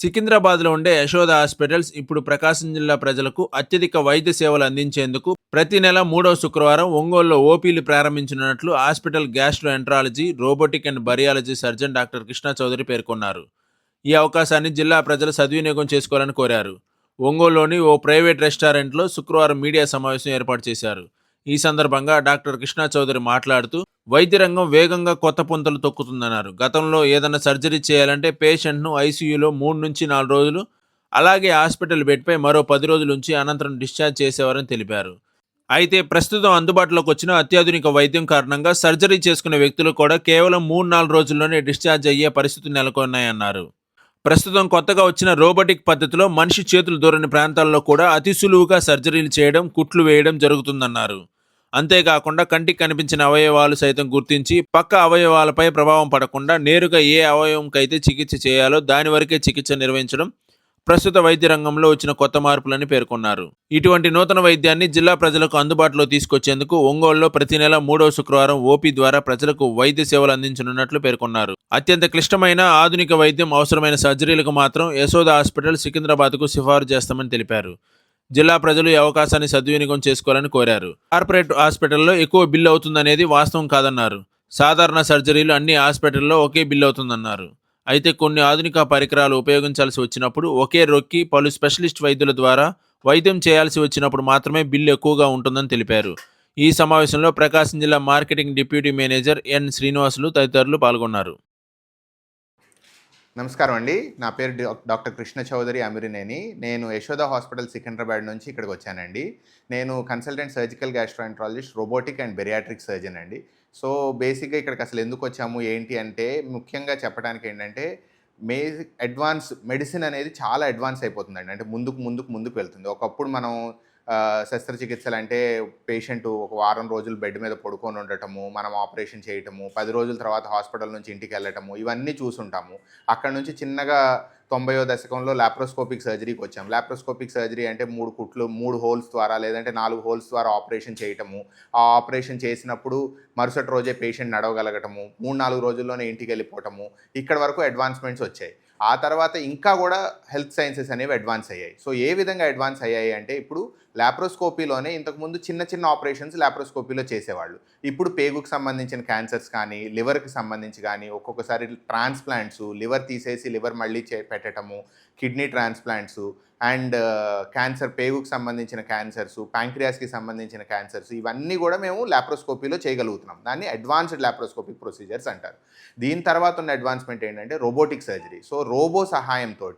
సికింద్రాబాద్లో ఉండే యశోద హాస్పిటల్స్ ఇప్పుడు ప్రకాశం జిల్లా ప్రజలకు అత్యధిక వైద్య సేవలు అందించేందుకు ప్రతి నెల 3వ శుక్రవారం ఒంగోలులో ఓపీలు ప్రారంభించనున్నట్లు హాస్పిటల్ గ్యాస్ట్రోఎంట్రాలజీ, రోబోటిక్ అండ్ బరియాలజీ సర్జన్ డాక్టర్ కృష్ణ చౌదరి పేర్కొన్నారు. ఈ అవకాశాన్ని జిల్లా ప్రజలు సద్వినియోగం చేసుకోవాలని కోరారు. ఒంగోలులోని ఓ ప్రైవేట్ రెస్టారెంట్లో శుక్రవారం మీడియా సమావేశం ఏర్పాటు చేశారు. ఈ సందర్భంగా డాక్టర్ కృష్ణ చౌదరి మాట్లాడుతూ వైద్య రంగం వేగంగా కొత్త పుంతలు తొక్కుతుందన్నారు. గతంలో ఏదైనా సర్జరీ చేయాలంటే పేషెంట్ను ఐసీయూలో 3 నుంచి 4 రోజులు, అలాగే హాస్పిటల్ బెడ్పై మరో 10 రోజులు ఉంచి అనంతరం డిశ్చార్జ్ చేసేవారని తెలిపారు. అయితే ప్రస్తుతం అందుబాటులోకి వచ్చిన అత్యాధునిక వైద్యం కారణంగా సర్జరీ చేసుకునే వ్యక్తులు కూడా కేవలం 3-4 రోజుల్లోనే డిశ్చార్జ్ అయ్యే పరిస్థితులు నెలకొన్నాయన్నారు. ప్రస్తుతం కొత్తగా వచ్చిన రోబోటిక్ పద్ధతిలో మనిషి చేతులు దూరని ప్రాంతాల్లో కూడా అతి సులువుగా సర్జరీలు చేయడం, కుట్లు వేయడం జరుగుతుందన్నారు. అంతేకాకుండా కంటికి కనిపించిన అవయవాలు సైతం గుర్తించి పక్క అవయవాలపై ప్రభావం పడకుండా నేరుగా ఏ అవయవంకైతే చికిత్స చేయాలో దాని వరకే చికిత్స నిర్వహించడం ప్రస్తుత వైద్య రంగంలో వచ్చిన కొత్త మార్పులని పేర్కొన్నారు. ఇటువంటి నూతన వైద్యాన్ని జిల్లా ప్రజలకు అందుబాటులో తీసుకొచ్చేందుకు ఒంగోలులో ప్రతి నెల 3వ శుక్రవారం ఓపీ ద్వారా ప్రజలకు వైద్య సేవలు అందించనున్నట్లు పేర్కొన్నారు. అత్యంత క్లిష్టమైన ఆధునిక వైద్యం అవసరమైన సర్జరీలకు మాత్రం యశోద హాస్పిటల్ సికింద్రాబాద్కు సిఫారు చేస్తామని తెలిపారు. జిల్లా ప్రజలు ఈ అవకాశాన్ని సద్వినియోగం చేసుకోవాలని కోరారు. కార్పొరేట్ హాస్పిటల్లో ఎక్కువ బిల్లు అవుతుందనేది వాస్తవం కాదన్నారు. సాధారణ సర్జరీలు అన్ని హాస్పిటల్లో ఒకే బిల్లు అవుతుందన్నారు. అయితే కొన్ని ఆధునిక పరికరాలు ఉపయోగించాల్సి వచ్చినప్పుడు ఒకే రొక్కి పలు స్పెషలిస్ట్ వైద్యుల ద్వారా వైద్యం చేయాల్సి వచ్చినప్పుడు మాత్రమే బిల్లు ఎక్కువగా ఉంటుందని తెలిపారు. ఈ సమావేశంలో ప్రకాశం జిల్లా marketing deputy manager N Srinivasulu తదితరులు పాల్గొన్నారు. నమస్కారం అండి. నా పేరు డాక్టర్ కృష్ణ చౌదరి అమిరినేని. నేను యశోద హాస్పిటల్ సికింద్రాబాద్ నుంచి ఇక్కడికి వచ్చానండి. నేను consultant surgical gastroenterologist, robotic and bariatric surgeon అండి. సో బేసిక్గా ఇక్కడికి అసలు ఎందుకు వచ్చాము ఏంటి అంటే, ముఖ్యంగా చెప్పడానికి ఏంటంటే అడ్వాన్స్ మెడిసిన్ అనేది చాలా అడ్వాన్స్ అయిపోతుందండి. అంటే ముందుకు వెళ్తుంది. ఒకప్పుడు మనం శస్త్రచికిత్సలు అంటే పేషెంట్ ఒక వారం రోజులు బెడ్ మీద పడుకొని ఉండటము, మనం ఆపరేషన్ చేయటము, 10 రోజుల తర్వాత హాస్పిటల్ నుంచి ఇంటికి వెళ్ళటము, ఇవన్నీ చూసుంటాము. అక్కడ నుంచి చిన్నగా 90వ దశకంలో లాప్రోస్కోపిక్ సర్జరీకి వచ్చాం. లాప్రోస్కోపిక్ సర్జరీ అంటే 3 కుట్లు 3 హోల్స్ ద్వారా లేదంటే 4 హోల్స్ ద్వారా ఆపరేషన్ చేయటము. ఆ ఆపరేషన్ చేసినప్పుడు మరుసటి రోజే పేషెంట్ నడవగలగటము, 3-4 రోజుల్లోనే ఇంటికి వెళ్ళిపోవటము, ఇక్కడ వరకు అడ్వాన్స్మెంట్స్ వచ్చాయి. ఆ తర్వాత ఇంకా కూడా హెల్త్ సైన్సెస్ అనేవి అడ్వాన్స్ అయ్యాయి. సో ఏ విధంగా అడ్వాన్స్ అయ్యాయి అంటే, ఇప్పుడు లాప్రోస్కోపీలోనే ఇంతకుముందు చిన్న ఆపరేషన్స్ లాప్రోస్కోపీలో చేసేవాళ్ళు. ఇప్పుడు పేగుకు సంబంధించిన క్యాన్సర్స్ కానీ, లివర్కి సంబంధించి కానీ, ఒక్కొక్కసారి ట్రాన్స్ప్లాంట్స్, లివర్ తీసేసి లివర్ మళ్ళీ పెట్టటము, కిడ్నీ ట్రాన్స్ప్లాంట్స్ అండ్ క్యాన్సర్, పేగుకు సంబంధించిన క్యాన్సర్స్, ప్యాంక్రియాస్కి సంబంధించిన క్యాన్సర్స్, ఇవన్నీ కూడా మేము లాప్రోస్కోపీలో చేయగలుగుతున్నాం. దాన్ని అడ్వాన్స్డ్ లాప్రోస్కోపిక్ ప్రొసీజర్స్ అంటారు. దీని తర్వాత ఉన్న అడ్వాన్స్మెంట్ ఏంటంటే రోబోటిక్ సర్జరీ. సో రోబో సహాయంతో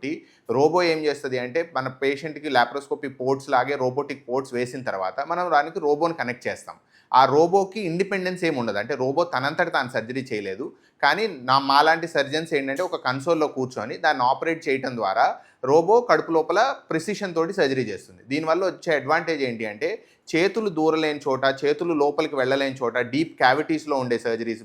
రోబో ఏం చేస్తుంది అంటే, మన పేషెంట్కి లాప్రోస్కోపీ పోర్ట్స్ లాగే రోబోటిక్ పోర్ట్స్ వేసిన తర్వాత మనం దానికి రోబోని కనెక్ట్ చేస్తాం. ఆ రోబోకి ఇండిపెండెన్స్ ఏమి ఉండదు. అంటే రోబో తనంతట తాను సర్జరీ చేయలేదు. కానీ మాలాంటి సర్జన్స్ ఏంటంటే ఒక కన్సోల్లో కూర్చొని దాన్ని ఆపరేట్ చేయడం ద్వారా రోబో కడుపు లోపల ప్రిసిషన్ తోటి సర్జరీ చేస్తుంది. దీనివల్ల వచ్చే అడ్వాంటేజ్ ఏంటి అంటే, చేతులు దూరలేని చోట, చేతులు లోపలికి వెళ్ళలేని చోట, డీప్ క్యావిటీస్లో ఉండే సర్జరీస్,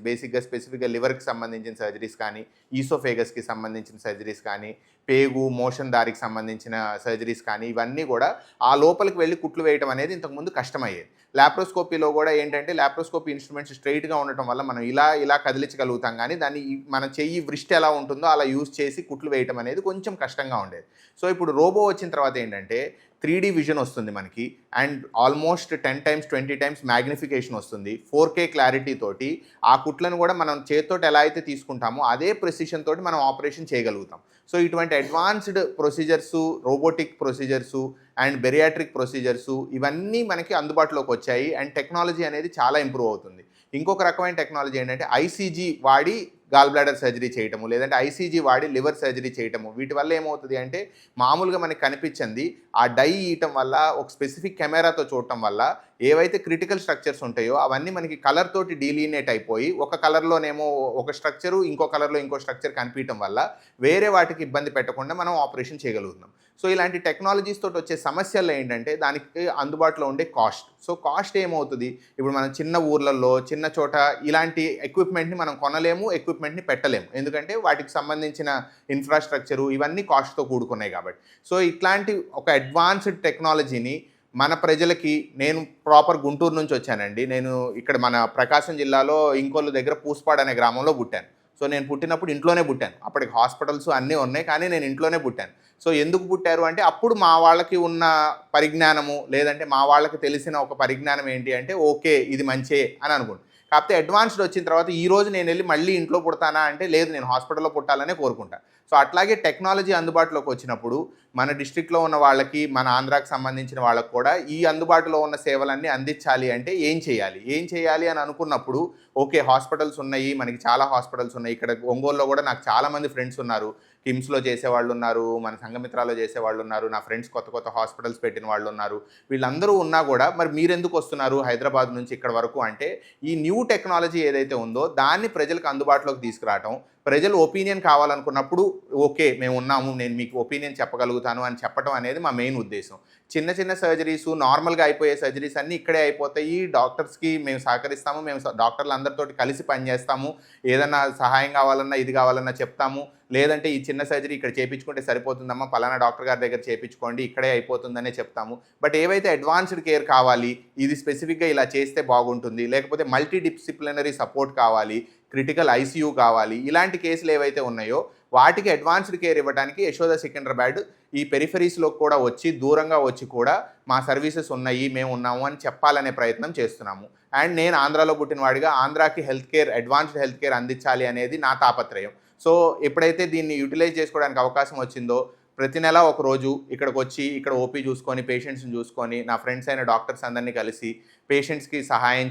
స్పెసిఫిక్గా లివర్కి సంబంధించిన సర్జరీస్ కానీ, ఈసోఫేగస్కి సంబంధించిన సర్జరీస్ కానీ, పేగు మోషన్ దారికి సంబంధించిన సర్జరీస్ కానీ, ఇవన్నీ కూడా ఆ లోపలికి వెళ్ళి కుట్లు వేయడం అనేది ఇంతకుముందు కష్టమయ్యేది. లాప్రోస్కోపీలో కూడా ఏంటంటే, లాప్రోస్కోపీ ఇన్స్ట్రుమెంట్స్ స్ట్రైట్గా ఉండటం వల్ల మనం ఇలా కదిలించగలుగుతాం, కానీ దాన్ని మన చెయ్యి వృష్టి ఎలా ఉంటుందో అలా యూజ్ చేసి కుట్లు వేయటం అనేది కొంచెం కష్టంగా ఉండేది. సో ఇప్పుడు రోబో వచ్చిన తర్వాత ఏంటంటే 3D విజన్ వస్తుంది మనకి, and almost 10 times 20 times magnification వస్తుంది. 4K క్లారిటీ తోటి ఆ కుట్లను కూడా మనం చేతితోటి ఎలా అయితే తీసుకుంటామో అదే ప్రెసిషన్ తోటి మనం ఆపరేషన్ చేయగలుగుతాం. సో ఇటువంటి అడ్వాన్స్డ్ ప్రొసీజర్సు, రోబోటిక్ ప్రొసీజర్సు అండ్ బెరియాట్రిక్ ప్రొసీజర్సు, ఇవన్నీ మనకి అందుబాటులోకి వచ్చాయి. అండ్ టెక్నాలజీ అనేది చాలా ఇంప్రూవ్ అవుతుంది. ఇంకొక రకమైన టెక్నాలజీ ఏంటంటే ఐసీజీ వాడి గాల్ బ్లాడర్ సర్జరీ చేయటము, లేదంటే ఐసీజీ వాడి లివర్ సర్జరీ చేయటము. వీటి వల్ల ఏమవుతుంది అంటే, మామూలుగా మనకి కనిపించింది ఆ డై ఈయటం వల్ల, ఒక స్పెసిఫిక్ కెమెరాతో చూడటం వల్ల ఏవైతే క్రిటికల్ స్ట్రక్చర్స్ ఉంటాయో అవన్నీ మనకి కలర్ తోటి డీలీనేట్ అయిపోయి, ఒక కలర్లోనేమో ఒక స్ట్రక్చరు, ఇంకో కలర్లో ఇంకో స్ట్రక్చర్ కనిపించడం వల్ల వేరే వాటికి ఇబ్బంది పెట్టకుండా మనం ఆపరేషన్ చేయగలుగుతున్నాం. సో ఇలాంటి టెక్నాలజీస్ తోటి వచ్చే సమస్యలు ఏంటంటే, దానికి అందుబాటులో ఉండే కాస్ట్. సో కాస్ట్ ఏమవుతుంది, ఇప్పుడు మనం చిన్న ఊర్లలో చిన్న చోట ఇలాంటి ఎక్విప్మెంట్ని మనం కొనలేము, ఎక్విప్మెంట్ని పెట్టలేము. ఎందుకంటే వాటికి సంబంధించిన ఇన్ఫ్రాస్ట్రక్చరు ఇవన్నీ కాస్ట్తో కూడుకున్నాయి కాబట్టి. సో ఇట్లాంటి ఒక అడ్వాన్స్డ్ టెక్నాలజీని మన ప్రజలకి, నేను ప్రాపర్ గుంటూరు నుంచి వచ్చానండి. నేను ఇక్కడ మన ప్రకాశం జిల్లాలో ఇంకొల్లు దగ్గర పూసపాడు అనే గ్రామంలో పుట్టాను. సో నేను పుట్టినప్పుడు ఇంట్లోనే పుట్టాను. అప్పటికి హాస్పిటల్స్ అన్నీ ఉన్నాయి, కానీ నేను ఇంట్లోనే పుట్టాను. సో ఎందుకు పుట్టారు అంటే అప్పుడు మా వాళ్ళకి ఉన్న పరిజ్ఞానము, లేదంటే మా వాళ్ళకి తెలిసిన ఒక పరిజ్ఞానం ఏంటి అంటే ఓకే ఇది మంచే అని అనుకుంటాను. కాకపోతే అడ్వాన్స్డ్ వచ్చిన తర్వాత ఈరోజు నేను వెళ్ళి మళ్ళీ ఇంట్లో పుడతానా అంటే లేదు, నేను హాస్పిటల్లో పుట్టాలనే కోరుకుంటాను. సో అట్లాగే టెక్నాలజీ అందుబాటులోకి వచ్చినప్పుడు మన డిస్ట్రిక్ట్లో ఉన్న వాళ్ళకి, మన ఆంధ్రాకి సంబంధించిన వాళ్ళకి కూడా ఈ అందుబాటులో ఉన్న సేవలన్నీ అందించాలి అంటే ఏం చేయాలి అని అనుకున్నప్పుడు ఓకే హాస్పిటల్స్ ఉన్నాయి, మనకి చాలా హాస్పిటల్స్ ఉన్నాయి. ఇక్కడ ఒంగోలులో కూడా నాకు చాలామంది ఫ్రెండ్స్ ఉన్నారు. కిమ్స్లో చేసేవాళ్ళు ఉన్నారు, మన సంఘమిత్రాలో చేసేవాళ్ళు ఉన్నారు, నా ఫ్రెండ్స్ కొత్త హాస్పిటల్స్ పెట్టిన వాళ్ళు ఉన్నారు. వీళ్ళందరూ ఉన్నా కూడా మరి మీరెందుకు వస్తున్నారు హైదరాబాద్ నుంచి ఇక్కడ వరకు అంటే ఈ న్యూ టెక్నాలజీ ఏదైతే ఉందో దాన్ని ప్రజలకు అందుబాటులోకి తీసుకురావటం, ప్రజలు ఒపీనియన్ కావాలనుకున్నప్పుడు ఓకే మేము ఉన్నాము, నేను మీకు ఒపీనియన్ చెప్పగలుగుతాను అని చెప్పడం అనేది మా మెయిన్ ఉద్దేశం. చిన్న సర్జరీస్, నార్మల్గా అయిపోయే సర్జరీస్ అన్నీ ఇక్కడే అయిపోతాయి. డాక్టర్స్కి మేము సహకరిస్తాము, మేము డాక్టర్లు అందరితోటి కలిసి పనిచేస్తాము, ఏదన్నా సహాయం కావాలన్నా ఇది కావాలన్నా చెప్తాము. లేదంటే ఈ చిన్న సర్జరీ ఇక్కడ చేయించుకుంటే సరిపోతుందమ్మా, పలానా డాక్టర్ గారి దగ్గర చేయించుకోండి, ఇక్కడే అయిపోతుందనే చెప్తాము. బట్ ఏవైతే అడ్వాన్స్డ్ కేర్ కావాలి, ఇది స్పెసిఫిక్గా ఇలా చేస్తే బాగుంటుంది, లేకపోతే మల్టీ డిసిప్లినరీ సపోర్ట్ కావాలి, క్రిటికల్ ఐసీయూ కావాలి, ఇలాంటి కేసులు ఏవైతే ఉన్నాయో వాటికి అడ్వాన్స్డ్ కేర్ ఇవ్వడానికి యశోద సికింద్రాబాద్ ఈ పెరిఫరీస్లో కూడా వచ్చి, దూరంగా వచ్చి కూడా మా సర్వీసెస్ ఉన్నాయి, మేము ఉన్నాము అని చెప్పాలనే ప్రయత్నం చేస్తున్నాము. అండ్ నేను ఆంధ్రాలో పుట్టిన వాడిగా ఆంధ్రాకి అడ్వాన్స్డ్ హెల్త్ కేర్ అందించాలి అనేది నా తాపత్రయం. సో ఎప్పుడైతే దీన్ని యూటిలైజ్ చేసుకోవడానికి అవకాశం వచ్చిందో ప్రతి నెల ఒక రోజు ఇక్కడికి వచ్చి ఇక్కడ ఓపీ చూసుకొని, పేషెంట్స్ని చూసుకొని, నా ఫ్రెండ్స్ అయిన డాక్టర్స్ అందరినీ కలిసి పేషెంట్స్కి సహాయం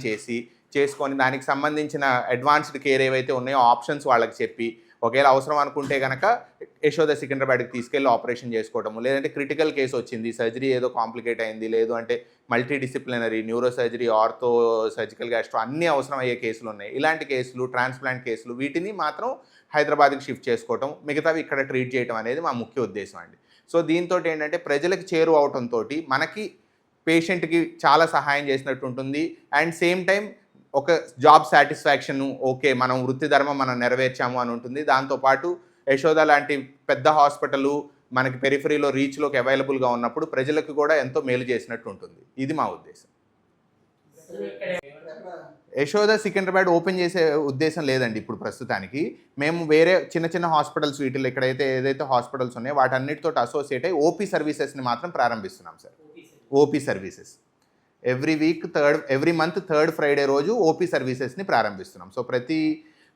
చేసుకొని దానికి సంబంధించిన అడ్వాన్స్డ్ కేర్ ఏవైతే ఉన్నాయో ఆప్షన్స్ వాళ్ళకి చెప్పి, ఒకవేళ అవసరం అనుకుంటే కనుక యశోద సికింద్రాబాద్కి తీసుకెళ్ళి ఆపరేషన్ చేసుకోవటము, లేదంటే క్రిటికల్ కేసు వచ్చింది, సర్జరీ ఏదో కాంప్లికేట్ అయింది, లేదు అంటే multi disciplinary, neuro surgery, ortho, surgical gastro అన్నీ అవసరం అయ్యే కేసులు ఉన్నాయి. ఇలాంటి కేసులు, ట్రాన్స్ప్లాంట్ కేసులు, వీటిని మాత్రం హైదరాబాద్కి షిఫ్ట్ చేసుకోవటం, మిగతావి ఇక్కడ ట్రీట్ చేయడం అనేది మా ముఖ్య ఉద్దేశం అండి. సో దీంతో ఏంటంటే ప్రజలకు చేరువ అవటంతో మనకి పేషెంట్కి చాలా సహాయం చేసినట్టు ఉంటుంది. అండ్ సేమ్ టైం ఒక జాబ్ సాటిస్ఫాక్షన్, ఓకే మనం వృత్తి ధర్మం మనం నెరవేర్చాము అని ఉంటుంది. దాంతోపాటు యశోద లాంటి పెద్ద హాస్పిటల్ మనకి పెరిఫరీలో రీచ్లోకి అవైలబుల్గా ఉన్నప్పుడు ప్రజలకు కూడా ఎంతో మేలు చేసినట్టు ఉంటుంది. ఇది మా ఉద్దేశం. యశోద సికింద్రాబాద్ ఓపెన్ చేసే ఉద్దేశం లేదండి ఇప్పుడు ప్రస్తుతానికి. మేము వేరే చిన్న హాస్పిటల్స్ వీటిలో ఏదైతే హాస్పిటల్స్ ఉన్నాయో వాటన్నిటితో అసోసియేట్ అయ్యి ఓపీ సర్వీసెస్ని మాత్రం ప్రారంభిస్తున్నాం sir. OP services every month third Friday రోజు ఓపీ సర్వీసెస్ని ప్రారంభిస్తున్నాం. సో ప్రతి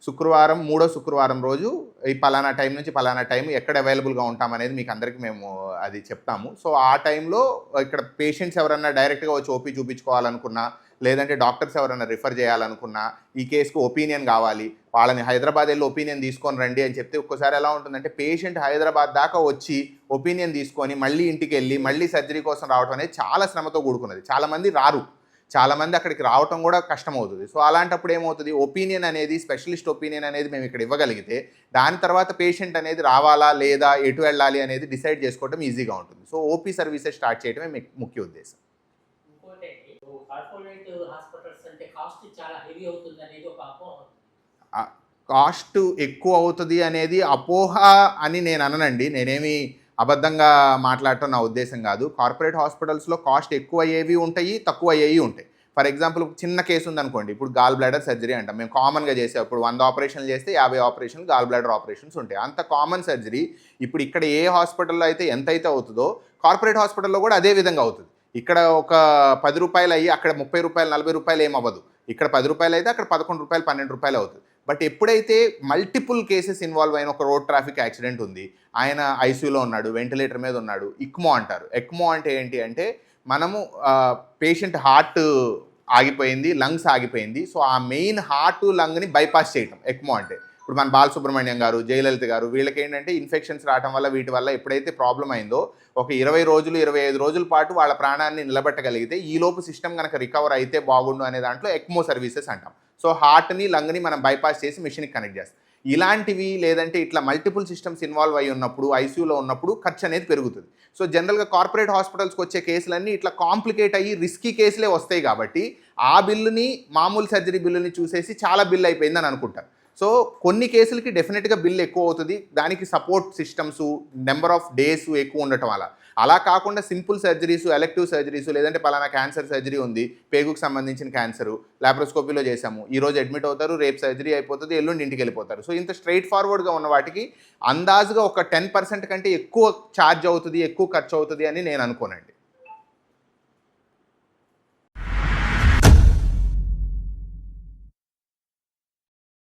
శుక్రవారం, 3వ శుక్రవారం రోజు ఈ పలానా టైం నుంచి పలానా టైం ఎక్కడ అవైలబుల్గా ఉంటామనేది మీకు అందరికీ మేము అది చెప్తాము. సో ఆ టైంలో ఇక్కడ పేషెంట్స్ ఎవరన్నా డైరెక్ట్గా వచ్చి ఓపీ చూపించుకోవాలనుకున్నా, లేదంటే డాక్టర్స్ ఎవరైనా రిఫర్ చేయాలనుకున్నా, ఈ కేసుకు ఒపీనియన్ కావాలి, వాళ్ళని హైదరాబాద్ వెళ్ళి ఒపీనియన్ తీసుకొని రండి అని చెప్తే ఒక్కోసారి ఎలా ఉంటుందంటే పేషెంట్ హైదరాబాద్ దాకా వచ్చి ఒపీనియన్ తీసుకొని మళ్ళీ ఇంటికి వెళ్ళి మళ్ళీ సర్జరీ కోసం రావడం అనేది చాలా శ్రమతో కూడుకున్నది. చాలామంది రారు, చాలామంది అక్కడికి రావటం కూడా కష్టమవుతుంది. సో అలాంటప్పుడు ఏమవుతుంది, ఒపీనియన్ అనేది, స్పెషలిస్ట్ ఒపీనియన్ అనేది మేము ఇక్కడ ఇవ్వగలిగితే దాని తర్వాత పేషెంట్ అనేది రావాలా లేదా ఎటు వెళ్ళాలి అనేది డిసైడ్ చేసుకోవడం ఈజీగా ఉంటుంది. సో ఓపీ సర్వీసెస్ స్టార్ట్ చేయడమే ముఖ్య ఉద్దేశం. కార్పొరేట్ హాస్పిటల్స్ అంటే కాస్ట్ చాలా హెవీ అవుతుంది అనేది ఒక అపోహ. కాస్ట్ ఎక్కువ అవుతుంది అనేది అపోహ అని నేను అననండి. నేనేమి అబద్ధంగా మాట్లాడటం నా ఉద్దేశం కాదు. కార్పొరేట్ హాస్పిటల్స్లో కాస్ట్ ఎక్కువ అయ్యేవి ఉంటాయి, తక్కువ అయ్యేవి ఉంటాయి. ఫర్ ఎగ్జాంపుల్ చిన్న కేసు ఉందనుకోండి, ఇప్పుడు గాల్ బ్లాడర్ సర్జరీ అంటాం మేము కామన్గా చేసే, ఇప్పుడు 100 ఆపరేషన్లు చేస్తే 50 ఆపరేషన్లు గాల్ బ్లాడర్ ఆపరేషన్స్ ఉంటాయి. అంత కామన్ సర్జరీ ఇప్పుడు ఇక్కడ ఏ హాస్పిటల్లో అయితే ఎంతైతే అవుతుందో కార్పొరేట్ హాస్పిటల్లో కూడా అదే విధంగా అవుతుంది. ఇక్కడ ఒక 10 రూపాయలు అయ్యి అక్కడ 30 రూపాయలు, 40 రూపాయలు ఏం అవ్వదు. ఇక్కడ 10 రూపాయలు అయితే అక్కడ 11 రూపాయలు, 12 రూపాయలు అవుతుంది. బట్ ఎప్పుడైతే మల్టిపుల్ కేసెస్ ఇన్వాల్వ్ అయిన ఒక రోడ్ ట్రాఫిక్ యాక్సిడెంట్ ఉంది, ఆయన ఐసీయూలో ఉన్నాడు, వెంటిలేటర్ మీద ఉన్నాడు, ఇక్మో అంటారు. ఎక్మో అంటే ఏంటి అంటే మనము పేషెంట్ హార్ట్ ఆగిపోయింది, లంగ్స్ ఆగిపోయింది, సో ఆ మెయిన్ హార్ట్ లంగ్ని బైపాస్ చేయటం ఎక్మో అంటే. ఇప్పుడు మన బాలసుబ్రహ్మణ్యం గారు, జయలలిత గారు, వీళ్ళకి ఏంటంటే ఇన్ఫెక్షన్స్ రావడం వల్ల వీటి వల్ల ఎప్పుడైతే ప్రాబ్లం అయిందో ఒక 20 రోజులు 25 రోజుల పాటు వాళ్ళ ప్రాణాన్ని నిలబెట్టగలిగితే ఈలోపు సిస్టమ్ కనుక రికవర్ అయితే బాగుండు అనే దాంట్లో ఎక్మో సర్వీసెస్ అంటాం. సో హార్ట్ని, లంగ్ని మనం బైపాస్ చేసి మిషన్కి కనెక్ట్ చేస్తాం. ఇలాంటివి లేదంటే ఇట్లా మల్టిపుల్ సిస్టమ్స్ ఇన్వాల్వ్ అయ్యి ఉన్నప్పుడు, ఐసీయూలో ఉన్నప్పుడు ఖర్చు అనేది పెరుగుతుంది. సో జనరల్గా కార్పొరేట్ హాస్పిటల్స్కి వచ్చే కేసులన్నీ ఇట్లా కాంప్లికేట్ అయ్యి రిస్కీ కేసులే వస్తాయి కాబట్టి ఆ బిల్లుని, మామూలు సర్జరీ బిల్లుని చూసేసి చాలా బిల్ అయిపోయిందని అనుకుంటారు. సో కొన్ని కేసులకి డెఫినెట్గా బిల్ ఎక్కువ అవుతుంది, దానికి support systems, number of days ఎక్కువ ఉండటం వల్ల. అలా కాకుండా సింపుల్ సర్జరీస్, ఎలెక్టివ్ సర్జరీస్, లేదంటే పలానా క్యాన్సర్ సర్జరీ ఉంది, పేగుకు సంబంధించిన క్యాన్సరు, లాప్రోస్కోపీలో చేశాము, ఈరోజు అడ్మిట్ అవుతారు, రేపు సర్జరీ అయిపోతుంది, ఎల్లుండి ఇంటికి వెళ్ళిపోతారు. సో ఇంత స్ట్రైట్ ఫార్వర్డ్గా ఉన్న వాటికి అందాజుగా ఒక 10% కంటే ఎక్కువ ఛార్జ్ అవుతుంది, ఎక్కువ ఖర్చు అవుతుంది అని నేను అనుకోనండి.